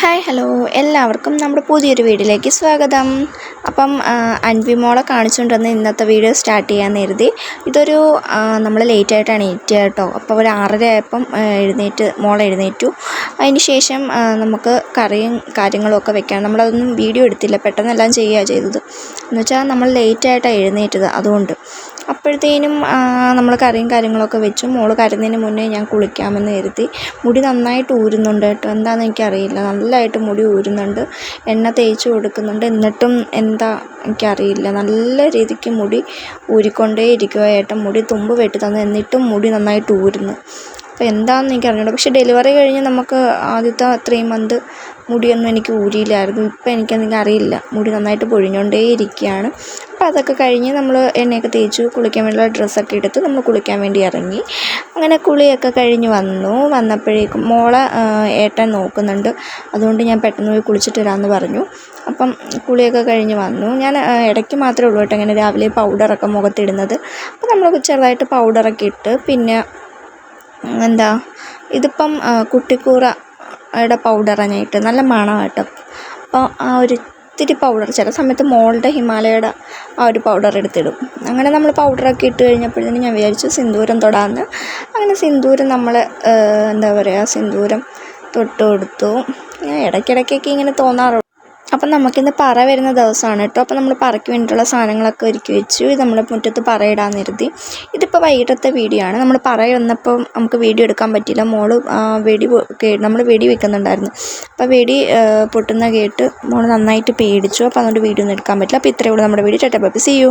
Hi hello എല്ലാവർക്കും നമ്മുടെ പുതിയൊരു വീഡിയോയിലേക്ക് സ്വാഗതം. അപ്പം അൻവി മോളെ കാണിച്ചുകൊണ്ടിരുന്ന ഇന്നത്തെ വീഡിയോ സ്റ്റാർട്ട് ചെയ്യാൻ കരുതി. ഇതൊരു നമ്മൾ ലേറ്റായിട്ടാണ് എണീറ്റത് കേട്ടോ. അപ്പോൾ ഒരു 6:30 ആയപ്പം മോൾ എഴുന്നേറ്റു. അതിന് ശേഷം നമുക്ക് കറിയും കാര്യങ്ങളും ഒക്കെ വെക്കാം. നമ്മളതൊന്നും വീഡിയോ എടുത്തില്ല, പെട്ടെന്നെല്ലാം ചെയ്യുകയാണ് ചെയ്തത്. എന്നുവെച്ചാൽ നമ്മൾ ലേറ്റായിട്ടാണ് എഴുന്നേറ്റത്, അതുകൊണ്ട് അപ്പോഴത്തേനും നമ്മൾ കറിയും കാര്യങ്ങളൊക്കെ വെച്ചു. മോൾ കരുന്നതിന് മുന്നേ ഞാൻ കുളിക്കാമെന്ന് കരുതി. മുടി നന്നായിട്ട് ഊരുന്നുണ്ട് കേട്ടോ, എന്താണെന്ന് എനിക്കറിയില്ല, നല്ലതായിട്ട് മുടി ഊരുന്നുണ്ട്. എണ്ണ തേച്ച് കൊടുക്കുന്നുണ്ട്, എന്നിട്ടും എന്താ എനിക്കറിയില്ല, നല്ല രീതിക്ക് മുടി ഊരിക്കൊണ്ടേ ഇരിക്കുക. ഏട്ടൻ മുടി തുമ്പ് വെട്ടി തന്നു, എന്നിട്ടും മുടി നന്നായിട്ട് ഊരുന്നു. അപ്പോൾ എന്താണെന്ന് എനിക്ക് അറിഞ്ഞൂടാ. പക്ഷേ ഡെലിവറി കഴിഞ്ഞ് നമുക്ക് ആദ്യത്തെ 3 മന്ത് മുടിയൊന്നും എനിക്ക് ഊരിയില്ലായിരുന്നു. ഇപ്പം എനിക്കതെനിക്ക് അറിയില്ല, മുടി നന്നായിട്ട് പൊഴിഞ്ഞുകൊണ്ടേ ഇരിക്കുകയാണ്. അപ്പോൾ അതൊക്കെ കഴിഞ്ഞ് നമ്മൾ എണ്ണയൊക്കെ തേച്ചു കുളിക്കാൻ വേണ്ടിയുള്ള ഡ്രസ്സൊക്കെ എടുത്ത് നമ്മൾ കുളിക്കാൻ വേണ്ടി ഇറങ്ങി. അങ്ങനെ കുളിയൊക്കെ കഴിഞ്ഞ് വന്നപ്പോഴേക്കും മോളെ ഏട്ടൻ നോക്കുന്നുണ്ട്. അതുകൊണ്ട് ഞാൻ പെട്ടെന്ന് പോയി കുളിച്ചിട്ട് വരാമെന്ന് പറഞ്ഞു. അപ്പം കുളിയൊക്കെ കഴിഞ്ഞ് വന്നു. ഞാൻ ഇടയ്ക്ക് മാത്രമേ ഉള്ളൂ കേട്ടോ ഇങ്ങനെ രാവിലെ പൗഡറൊക്കെ മുഖത്തിടുന്നത്. അപ്പോൾ നമ്മൾ ചെറുതായിട്ട് പൗഡറൊക്കെ ഇട്ട്, പിന്നെ ഇതിപ്പം കുട്ടിക്കൂറയുടെ പൗഡറാണ് ഞാൻ ഇട്ടത്, നല്ല മണം കേട്ടോ. അപ്പോൾ ആ ഒരിത്തിരി പൗഡർ, ചില സമയത്ത് മോളുടെ ഹിമാലയയുടെ ആ ഒരു പൗഡർ എടുത്തിടും. അങ്ങനെ നമ്മൾ പൗഡറൊക്കെ ഇട്ട് കഴിഞ്ഞപ്പോഴത്തേനും ഞാൻ വിചാരിച്ചു സിന്ദൂരം തൊടാമെന്ന്. അങ്ങനെ സിന്ദൂരം നമ്മൾ സിന്ദൂരം തൊട്ട് കൊടുത്തു. ഞാൻ ഇടയ്ക്കിടയ്ക്കൊക്കെ ഇങ്ങനെ തോന്നാറുള്ളൂ. അപ്പം നമുക്കിന്ന് പറ വരുന്ന ദിവസമാണ് കേട്ടോ. അപ്പോൾ നമ്മൾ പറയ്ക്ക് വേണ്ടിയിട്ടുള്ള സാധനങ്ങളൊക്കെ ഒരുക്കി വെച്ചു. ഇത് നമ്മൾ മുറ്റത്ത് പറയിടാൻ കരുതി. ഇതിപ്പോൾ വൈകിട്ടത്തെ വീഡിയോ ആണ്. നമ്മൾ പറ വന്നപ്പം നമുക്ക് വീഡിയോ എടുക്കാൻ പറ്റിയില്ല. മോള് നമ്മൾ വെടി വെക്കുന്നുണ്ടായിരുന്നു. അപ്പോൾ വെടി പൊട്ടുന്ന കേട്ട് മോള് നന്നായിട്ട് പേടിച്ചു. അപ്പോൾ അതുകൊണ്ട് വീഡിയോ ഒന്നും എടുക്കാൻ പറ്റില്ല. അപ്പോൾ ഇത്രയേ ഉള്ളൂ നമ്മുടെ video. Tata bye bye, see U.